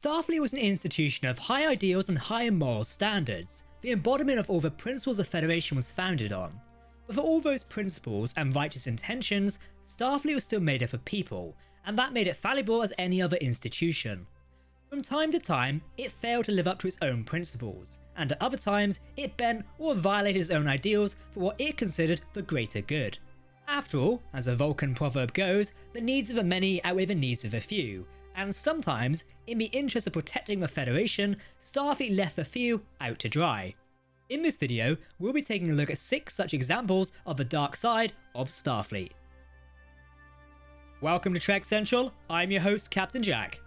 Starfleet was an institution of high ideals and high moral standards, the embodiment of all the principles the Federation was founded on. But for all those principles and righteous intentions, Starfleet was still made up of people, and that made it fallible as any other institution. From time to time, it failed to live up to its own principles, and at other times, it bent or violated its own ideals for what it considered the greater good. After all, as a Vulcan proverb goes, the needs of the many outweigh the needs of the few, and sometimes, in the interest of protecting the Federation, Starfleet left the few out to dry. In this video, we'll be taking a look at 6 such examples of the dark side of Starfleet. Welcome to Trek Central, I'm your host Captain Jack.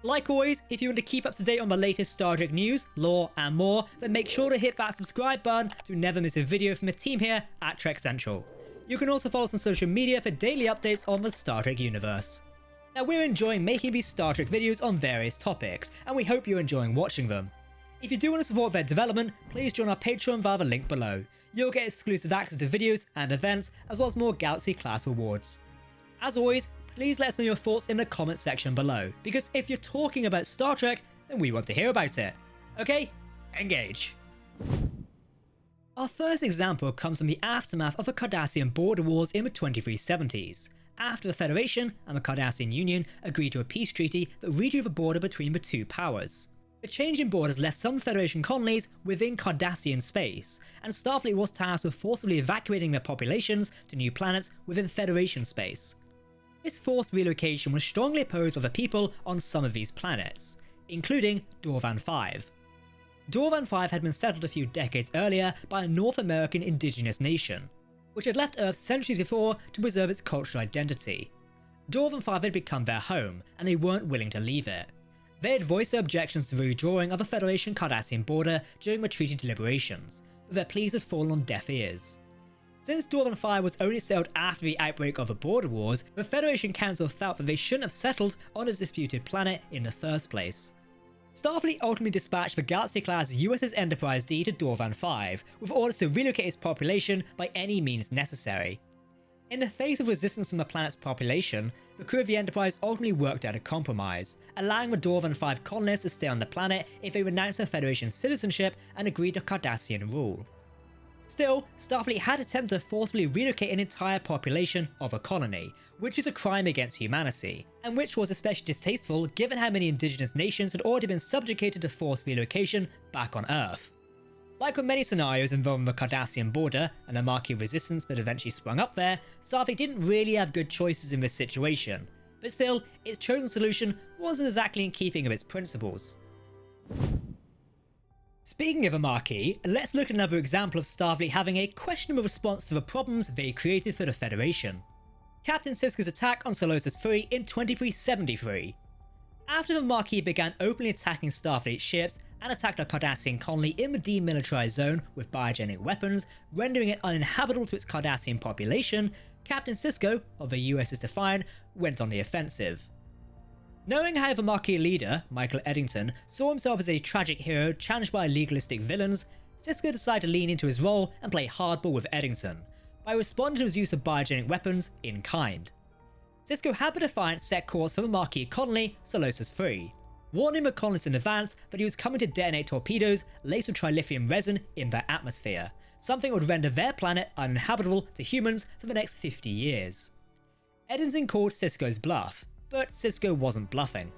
Like always, if you want to keep up to date on the latest Star Trek news, lore and more, then make sure to hit that subscribe button to never miss a video from the team here at Trek Central. You can also follow us on social media for daily updates on the Star Trek universe. Now, we're enjoying making these Star Trek videos on various topics, and we hope you're enjoying watching them. If you do want to support their development, please join our Patreon via the link below. You'll get exclusive access to videos and events, as well as more Galaxy class rewards. As always, please let us know your thoughts in the comment section below, because if you're talking about Star Trek, then we want to hear about it. Okay, engage. Our first example comes from the aftermath of the Cardassian border wars in the 2370s, after the Federation and the Cardassian Union agreed to a peace treaty that redrew the border between the two powers. The change in borders left some Federation colonies within Cardassian space, and Starfleet was tasked with forcibly evacuating their populations to new planets within Federation space. This forced relocation was strongly opposed by the people on some of these planets, including Dorvan 5. Dorvan 5 had been settled a few decades earlier by a North American indigenous nation, which had left Earth centuries before to preserve its cultural identity. Dorvan 5 had become their home, and they weren't willing to leave it. They had voiced their objections to the redrawing of the Federation Cardassian border during the treaty deliberations, but their pleas had fallen on deaf ears. Since Dorvan 5 was only settled after the outbreak of the border wars, the Federation Council felt that they shouldn't have settled on a disputed planet in the first place. Starfleet ultimately dispatched the Galaxy-class USS Enterprise D to Dorvan 5, with orders to relocate its population by any means necessary. In the face of resistance from the planet's population, the crew of the Enterprise ultimately worked out a compromise, allowing the Dorvan 5 colonists to stay on the planet if they renounced their Federation citizenship and agreed to Cardassian rule. Still, Starfleet had attempted to forcibly relocate an entire population of a colony, which is a crime against humanity, and which was especially distasteful given how many indigenous nations had already been subjugated to forced relocation back on Earth. Like with many scenarios involving the Cardassian border and the Maquis resistance that eventually sprung up there, Starfleet didn't really have good choices in this situation, but still, its chosen solution wasn't exactly in keeping with its principles. Speaking of a Maquis, let's look at another example of Starfleet having a questionable response to the problems they created for the Federation. Captain Sisko's attack on Solosus 3 in 2373. After the Maquis began openly attacking Starfleet ships and attacked a Cardassian colony in the demilitarized zone with biogenic weapons, rendering it uninhabitable to its Cardassian population, Captain Sisko, of the USS Defiant, went on the offensive. Knowing how the Maquis leader, Michael Eddington, saw himself as a tragic hero challenged by legalistic villains, Sisko decided to lean into his role and play hardball with Eddington, by responding to his use of biogenic weapons in kind. Sisko had the Defiant set course for the Maquis colony, Solosus 3, warning the colonists in advance that he was coming to detonate torpedoes laced with trilithium resin in their atmosphere, something that would render their planet uninhabitable to humans for the next 50 years. Eddington called Sisko's bluff, but Sisko wasn't bluffing.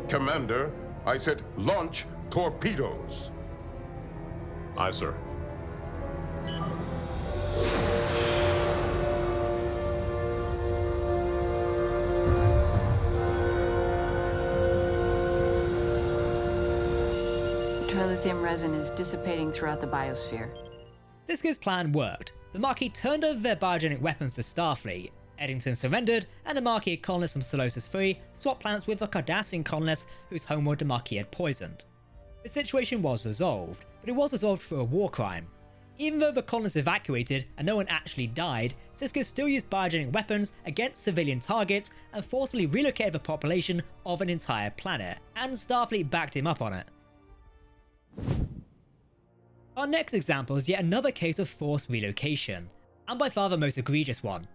Commander, I said launch torpedoes. Aye, sir. Trilithium resin is dissipating throughout the biosphere. Sisko's plan worked. The Maquis turned over their biogenic weapons to Starfleet, Eddington surrendered, and the Maquis colonists from Solosus 3 swapped planets with the Cardassian colonists whose homeworld the Maquis had poisoned. The situation was resolved, but it was resolved for a war crime. Even though the colonists evacuated and no one actually died, Sisko still used biogenic weapons against civilian targets and forcibly relocated the population of an entire planet, and Starfleet backed him up on it. Our next example is yet another case of forced relocation, and by far the most egregious one.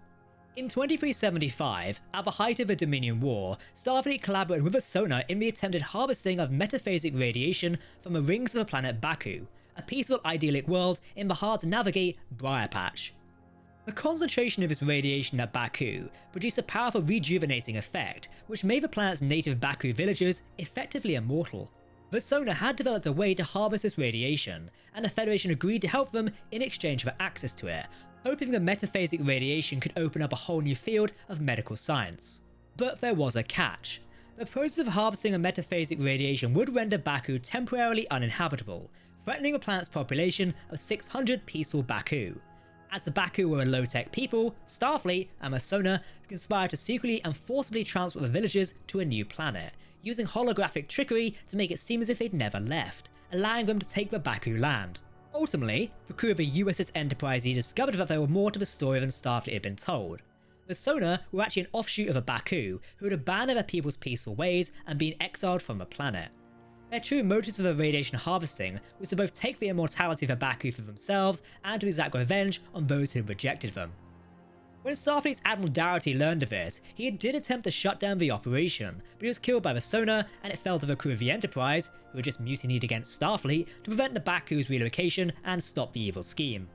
In 2375, at the height of the Dominion War, Starfleet collaborated with Asona in the attempted harvesting of metaphasic radiation from the rings of the planet Baku, a peaceful idyllic world in the hard-to-navigate Briar Patch. The concentration of this radiation at Baku produced a powerful rejuvenating effect, which made the planet's native Baku villagers effectively immortal. The Asona had developed a way to harvest this radiation, and the Federation agreed to help them in exchange for access to it, hoping the metaphasic radiation could open up a whole new field of medical science. But there was a catch. The process of harvesting a metaphasic radiation would render Baku temporarily uninhabitable, threatening the planet's population of 600 peaceful Baku. As the Baku were a low-tech people, Starfleet and Asona conspired to secretly and forcibly transport the villagers to a new planet, using holographic trickery to make it seem as if they'd never left, allowing them to take the Baku land. Ultimately, the crew of the USS Enterprise discovered that there were more to the story than Starfleet had been told. The Sona were actually an offshoot of a Baku who had abandoned their people's peaceful ways and been exiled from the planet. Their true motives for the radiation harvesting was to both take the immortality of the Baku for themselves and to exact revenge on those who had rejected them. When Starfleet's Admiral Dougherty learned of this, he did attempt to shut down the operation, but he was killed by the Sona, and it fell to the crew of the Enterprise, who had just mutinied against Starfleet, to prevent the Baku's relocation and stop the evil scheme.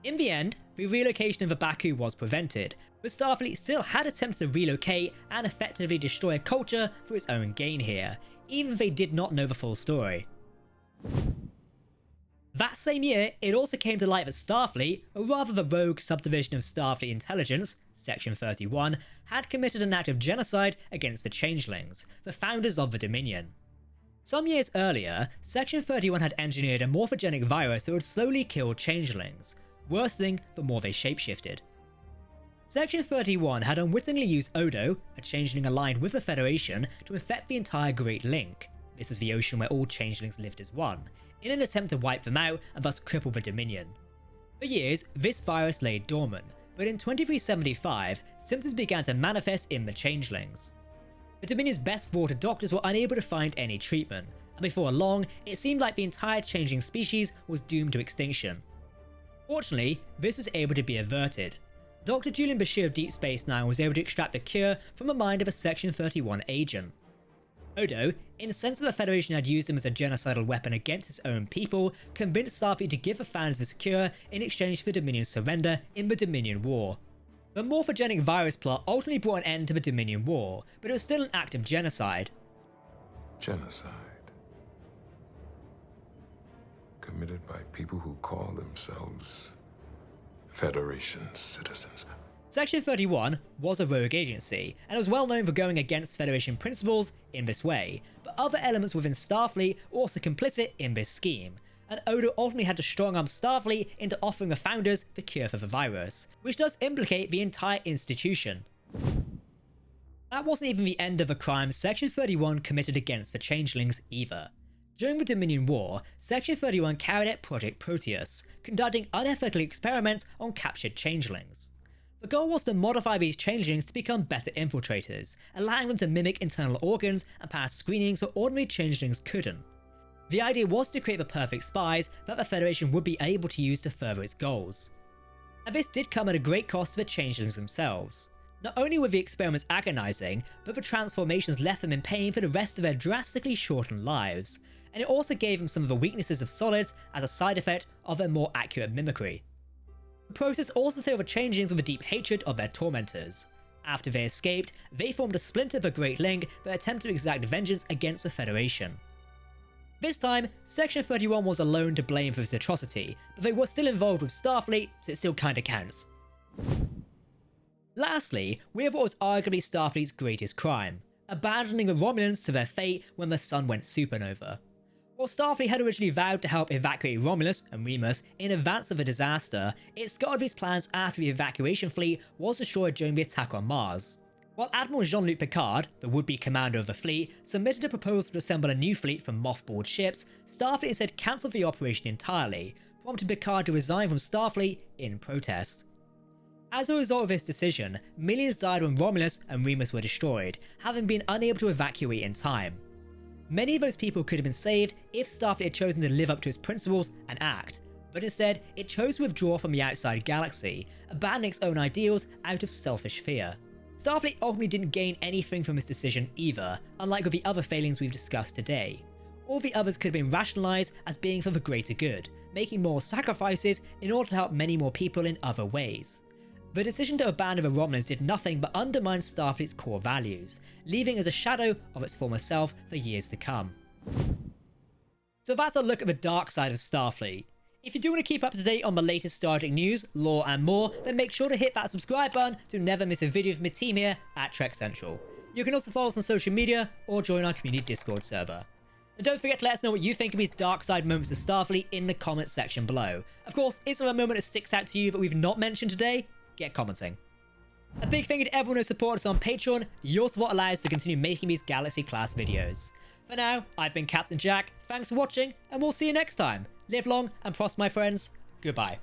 In the end, the relocation of the Baku was prevented, but Starfleet still had attempts to relocate and effectively destroy a culture for its own gain here, even if they did not know the full story. That same year, it also came to light that Starfleet, or rather the rogue subdivision of Starfleet Intelligence, Section 31, had committed an act of genocide against the Changelings, the founders of the Dominion. Some years earlier, Section 31 had engineered a morphogenic virus that would slowly kill Changelings, worsening the more they shapeshifted. Section 31 had unwittingly used Odo, a changeling aligned with the Federation, to infect the entire Great Link. This is the ocean where all changelings lived as one, in an attempt to wipe them out and thus cripple the Dominion. For years, this virus lay dormant, but in 2375, symptoms began to manifest in the changelings. The Dominion's best thwarted doctors were unable to find any treatment, and before long, it seemed like the entire changeling species was doomed to extinction. Fortunately, this was able to be averted. Dr. Julian Bashir of Deep Space Nine was able to extract the cure from the mind of a Section 31 agent. Odo, incensed that the Federation had used him as a genocidal weapon against its own people, convinced Starfleet to give the fans this cure in exchange for Dominion's surrender in the Dominion War. The Morphogenic Virus plot ultimately brought an end to the Dominion War, but it was still an act of genocide. Genocide. Committed by people who call themselves Federation citizens. Section 31 was a rogue agency, and it was well known for going against Federation principles in this way, but other elements within Starfleet were also complicit in this scheme, and Odo ultimately had to strong-arm Starfleet into offering the founders the cure for the virus, which does implicate the entire institution. That wasn't even the end of the crimes Section 31 committed against the Changelings either. During the Dominion War, Section 31 carried out Project Proteus, conducting unethical experiments on captured changelings. The goal was to modify these changelings to become better infiltrators, allowing them to mimic internal organs and pass screenings that ordinary changelings couldn't. The idea was to create the perfect spies that the Federation would be able to use to further its goals. And this did come at a great cost to the changelings themselves. Not only were the experiments agonizing, but the transformations left them in pain for the rest of their drastically shortened lives, and it also gave them some of the weaknesses of solids as a side effect of their more accurate mimicry. The process also filled the changelings with a deep hatred of their tormentors. After they escaped, they formed a splinter of the Great Link that attempted to exact vengeance against the Federation. This time, Section 31 was alone to blame for this atrocity, but they were still involved with Starfleet, so it still kinda counts. Lastly, we have what was arguably Starfleet's greatest crime, abandoning the Romulans to their fate when the sun went supernova. While Starfleet had originally vowed to help evacuate Romulus and Remus in advance of the disaster, it scuttled these plans after the evacuation fleet was destroyed during the attack on Mars. While Admiral Jean-Luc Picard, the would-be commander of the fleet, submitted a proposal to assemble a new fleet from mothballed ships, Starfleet instead cancelled the operation entirely, prompting Picard to resign from Starfleet in protest. As a result of this decision, millions died when Romulus and Remus were destroyed, having been unable to evacuate in time. Many of those people could have been saved if Starfleet had chosen to live up to its principles and act, but instead it chose to withdraw from the outside galaxy, abandoning its own ideals out of selfish fear. Starfleet ultimately didn't gain anything from this decision either, unlike with the other failings we've discussed today. All the others could have been rationalised as being for the greater good, making more sacrifices in order to help many more people in other ways. The decision to abandon the Romulans did nothing but undermine Starfleet's core values, leaving as a shadow of its former self for years to come. So that's a look at the dark side of Starfleet. If you do want to keep up to date on the latest Star Trek news, lore and more, then make sure to hit that subscribe button to never miss a video from the team here at Trek Central. You can also follow us on social media or join our community Discord server. And don't forget to let us know what you think of these dark side moments of Starfleet in the comments section below. Of course, is there a moment that sticks out to you that we've not mentioned today? Get commenting. A big thank you to everyone who supported us on Patreon. Your support allows us to continue making these Galaxy class videos. For now, I've been Captain Jack, thanks for watching, and we'll see you next time. Live long and prosper, my friends. Goodbye.